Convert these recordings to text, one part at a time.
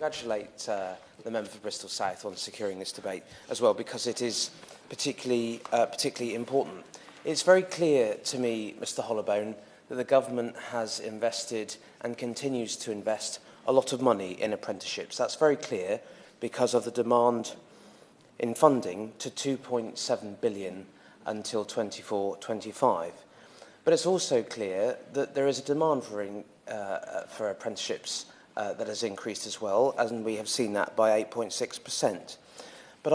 congratulate the member for Bristol South on securing this debate as well, because it is particularly important. It's very clear to me, Mr Hollowbone, that the government has invested and continues to invest a lot of money in apprenticeships. That's very clear because of the demand in funding to 2.7 billion until 24-25. But it's also clear that there is a demand for apprenticeships that has increased as well, and we have seen that by 8.6%. But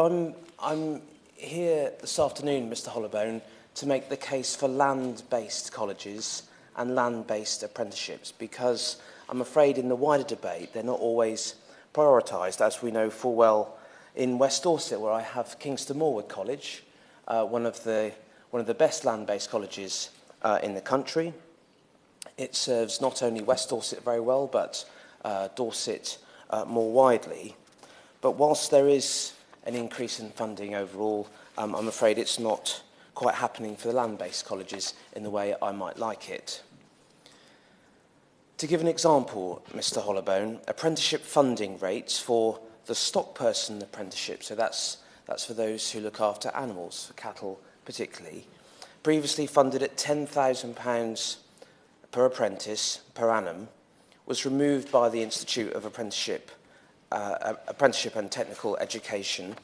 I'm here this afternoon, Mr Hollowbone, to make the case for land-based colleges and land-based apprenticeships, because I'm afraid in the wider debate they're not always prioritised, as we know full well in West Dorset, where I have Kingston Moorwood College, one of the best land-based colleges in the country. It serves not only West Dorset very well, but Dorset more widely. But whilst there is an increase in funding overall, I'm afraid it's not quite happening for the land-based colleges in the way I might like it. To give an example, Mr Hollowbone, apprenticeship funding rates for the stock person apprenticeship, so that's for those who look after animals, for cattle particularly, previously funded at £10,000 per apprentice per annum, was removed by the Institute of Apprenticeship and Technical Education,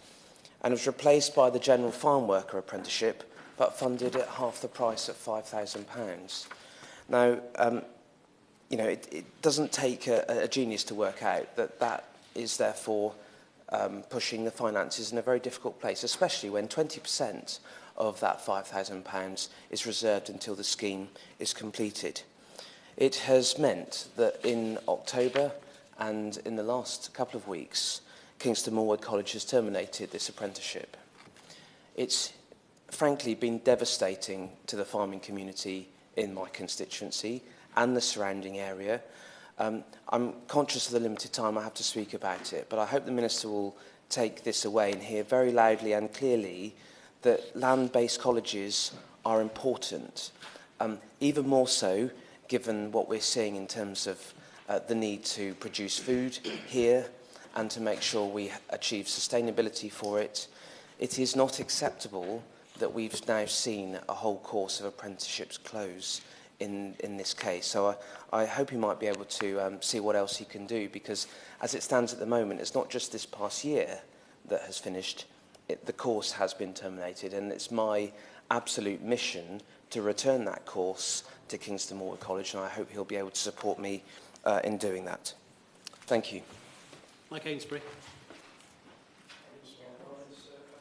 and was replaced by the General Farm Worker Apprenticeship, but funded at half the price at £5,000. Now, it doesn't take a genius to work out that is therefore pushing the finances in a very difficult place, especially when 20% of that £5,000 is reserved until the scheme is completed. It has meant that in October and in the last couple of weeks, Kingston Moorwood College has terminated this apprenticeship. It's frankly been devastating to the farming community in my constituency and the surrounding area. I'm conscious of the limited time I have to speak about it, but I hope the Minister will take this away and hear very loudly and clearly that land-based colleges are important, even more so given what we're seeing in terms of the need to produce food here and to make sure we achieve sustainability for it. It is not acceptable that we've now seen a whole course of apprenticeships close in this case. So I hope he might be able to see what else he can do, because as it stands at the moment, it's not just this past year that has finished. The course has been terminated, and it's my absolute mission to return that course to Kingston Moorwood College, and I hope he'll be able to support me in doing that. Thank you. Mike Ainsbury.